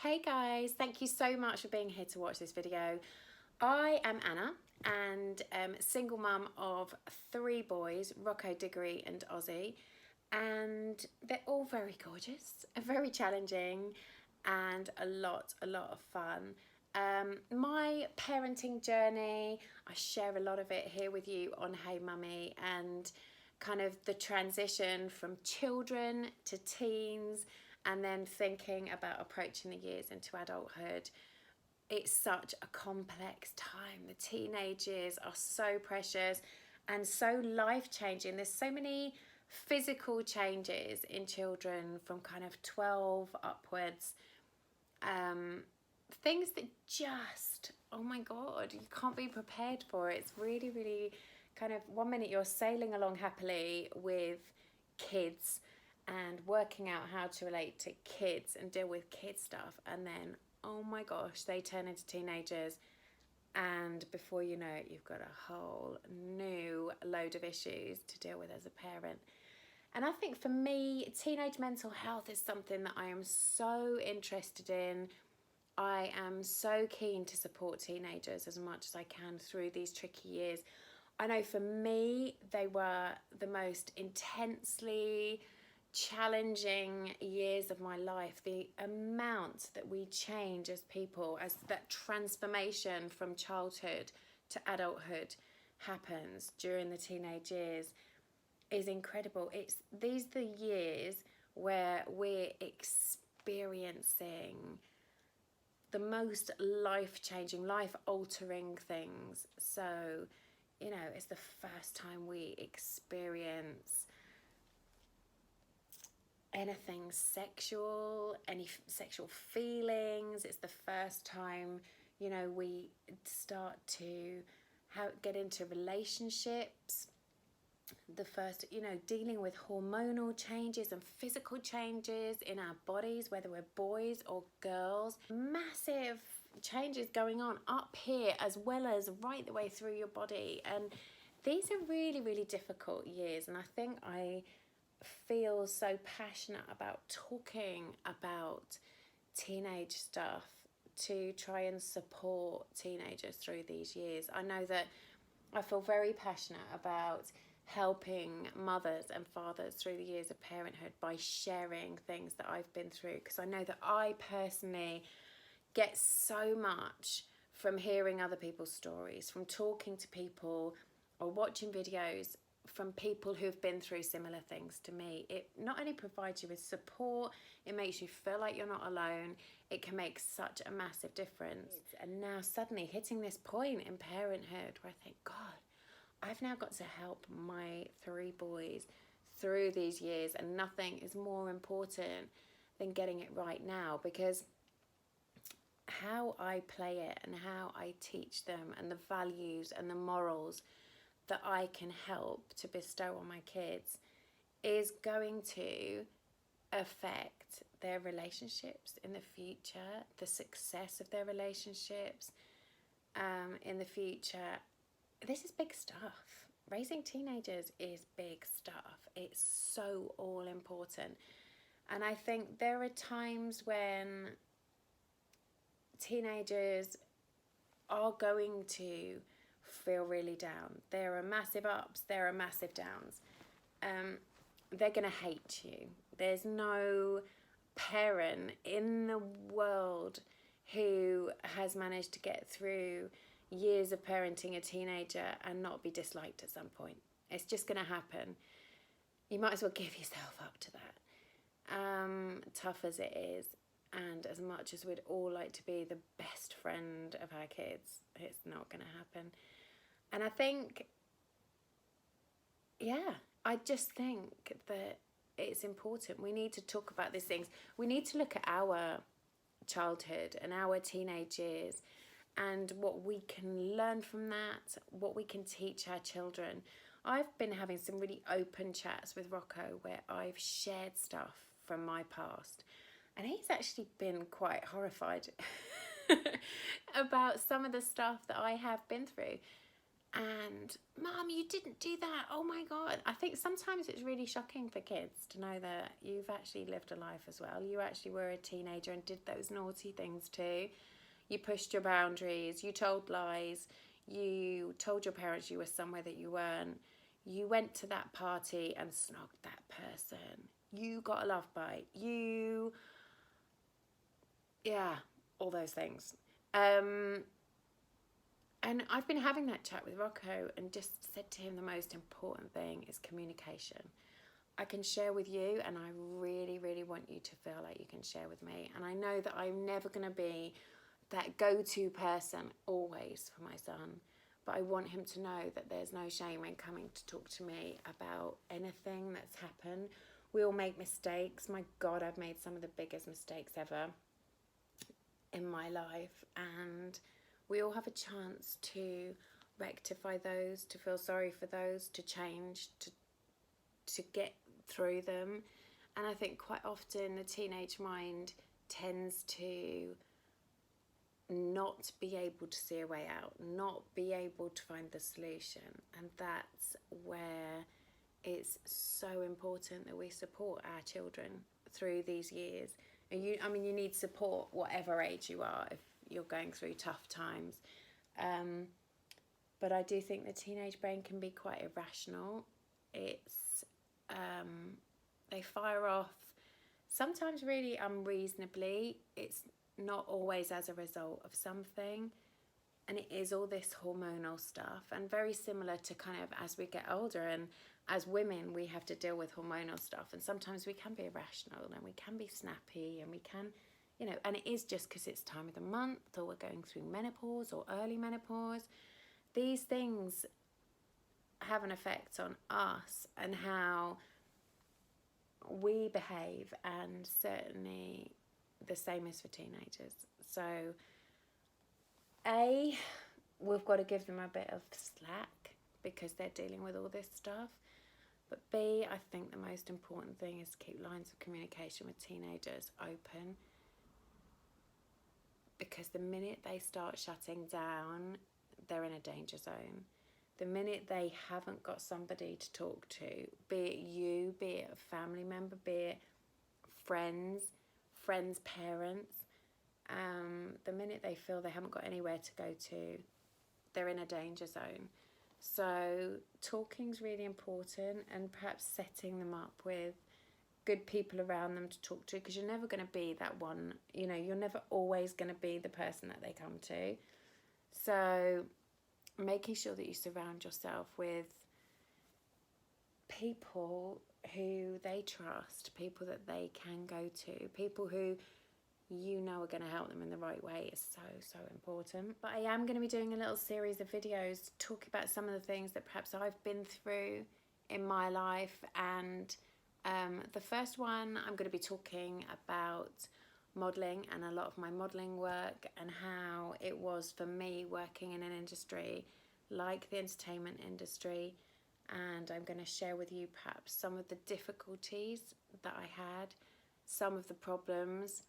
Hey guys, thank you so much for being here to watch this video. I am Anna and single mum of 3 boys, Rocco, Diggory and Ozzy, and they're all very gorgeous, very challenging and a lot of fun. My parenting journey, I share a lot of it here with you on Hey Mummy, and kind of the transition from children to teens and then thinking about approaching the years into adulthood. It's such a complex time. The teenage years are so precious and so life-changing. There's so many physical changes in children from kind of 12 upwards. Things that just, oh my God, you can't be prepared for. It's really kind of, one minute you're sailing along happily with kids and working out how to relate to kids and deal with kid stuff, and then oh my gosh, they turn into teenagers, and before you know it, you've got a whole new load of issues to deal with as a parent. And I think for me, teenage mental health is something that I am so interested in. I am so keen to support teenagers as much as I can through these tricky years. I know for me, they were the most intensely challenging years of my life. The amount that we change as people, as that transformation from childhood to adulthood happens during the teenage years, is incredible. These are the years where we're experiencing the most life-changing, life-altering things. So, you know, it's the first time we experience anything sexual, any sexual feelings. It's the first time, you know, we start to get into relationships. The first, you know, dealing with hormonal changes and physical changes in our bodies, whether we're boys or girls. Massive changes going on up here as well as right the way through your body. And these are really difficult years, and I think I feel so passionate about talking about teenage stuff to try and support teenagers through these years. I know that I feel very passionate about helping mothers and fathers through the years of parenthood by sharing things that I've been through, because I know that I personally get so much from hearing other people's stories, from talking to people or watching videos from people who've been through similar things to me. It not only provides you with support, it makes you feel like you're not alone. It can make such a massive difference. And now suddenly hitting this point in parenthood where I think, God, I've now got to help my 3 boys through these years, and nothing is more important than getting it right now, because how I play it and how I teach them and the values and the morals that I can help to bestow on my kids is going to affect their relationships in the future, the success of their relationships in the future. This is big stuff. Raising teenagers is big stuff. It's so all important. And I think there are times when teenagers are going to feel really down. There are massive ups, there are massive downs. They're going to hate you. There's no parent in the world who has managed to get through years of parenting a teenager and not be disliked at some point. It's just going to happen. You might as well give yourself up to that. Tough as it is, and as much as we'd all like to be the best friend of our kids, it's not going to happen. And I think, yeah, I just think that it's important. We need to talk about these things. We need to look at our childhood and our teenage years and what we can learn from that, what we can teach our children. I've been having some really open chats with Rocco where I've shared stuff from my past, and he's actually been quite horrified about some of the stuff that I have been through. and Mum, you didn't do that, oh my God. I think sometimes it's really shocking for kids to know that you've actually lived a life as well. You actually were a teenager and did those naughty things too. You pushed your boundaries, you told lies, you told your parents you were somewhere that you weren't, you went to that party and snogged that person, you got a love bite, yeah, all those things. And I've been having that chat with Rocco and just said to him the most important thing is communication. I can share with you, and I really, really want you to feel like you can share with me. And I know that I'm never going to be that go-to person always for my son, but I want him to know that there's no shame in coming to talk to me about anything that's happened. We all make mistakes. My God, I've made some of the biggest mistakes ever in my life, and we all have a chance to rectify those, to feel sorry for those, to change, to get through them. And I think quite often the teenage mind tends to not be able to see a way out, not be able to find the solution. And that's where it's so important that we support our children through these years. And you need support whatever age you are if you're going through tough times. But I do think the teenage brain can be quite irrational. It's they fire off sometimes really unreasonably. It's not always as a result of something, and it is all this hormonal stuff, and very similar to kind of as we get older, and as women we have to deal with hormonal stuff, and sometimes we can be irrational and we can be snappy, and we can, and it is just because it's time of the month, or we're going through menopause or early menopause. These things have an effect on us and how we behave, and certainly the same is for teenagers. So we've got to give them a bit of slack because they're dealing with all this stuff. But B, I think the most important thing is to keep lines of communication with teenagers open, because the minute they start shutting down, they're in a danger zone. The minute they haven't got somebody to talk to, be it you, be it a family member, be it friends, parents, the minute they feel they haven't got anywhere to go to, they're in a danger zone. So talking's really important, and perhaps setting them up with good people around them to talk to, because you're never going to be that one, you're never always going to be the person that they come to. So making sure that you surround yourself with people who they trust, people that they can go to, people who are going to help them in the right way is so important. But I am going to be doing a little series of videos talking about some of the things that perhaps I've been through in my life. And the first one, I'm going to be talking about modelling and a lot of my modelling work, and how it was for me working in an industry like the entertainment industry. And I'm going to share with you perhaps some of the difficulties that I had, some of the problems.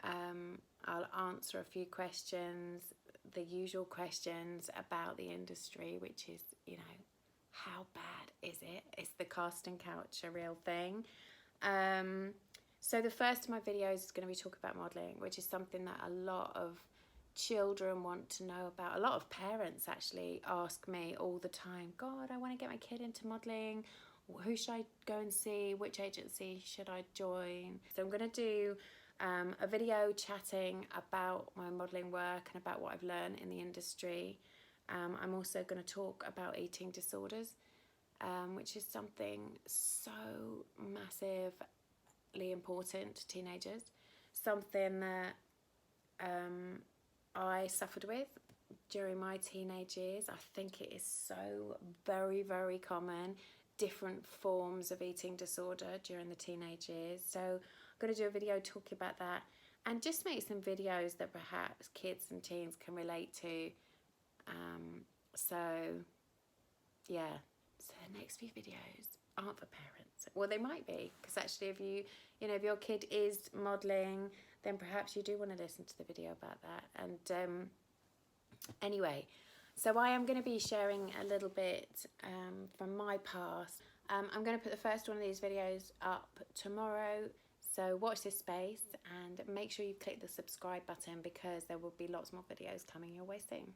I'll answer a few questions, the usual questions about the industry, which is, how bad is it? Is the casting couch a real thing? So the first of my videos is going to be talking about modelling, which is something that a lot of children want to know about. A lot of parents actually ask me all the time, God, I want to get my kid into modelling. Who should I go and see? Which agency should I join? So I'm going to do a video chatting about my modelling work and about what I've learned in the industry. I'm also going to talk about eating disorders, which is something so massively important to teenagers, something that I suffered with during my teenage years. I think it is so very, very common, different forms of eating disorder during the teenage years. So I'm going to do a video talking about that, and just make some videos that perhaps kids and teens can relate to. So the next few videos aren't for parents. Well, they might be, because actually if your kid is modelling, then perhaps you do want to listen to the video about that. And anyway, So I am going to be sharing a little bit from my past. I'm going to put the first one of these videos up tomorrow, so watch this space and make sure you click the subscribe button because there will be lots more videos coming your way soon.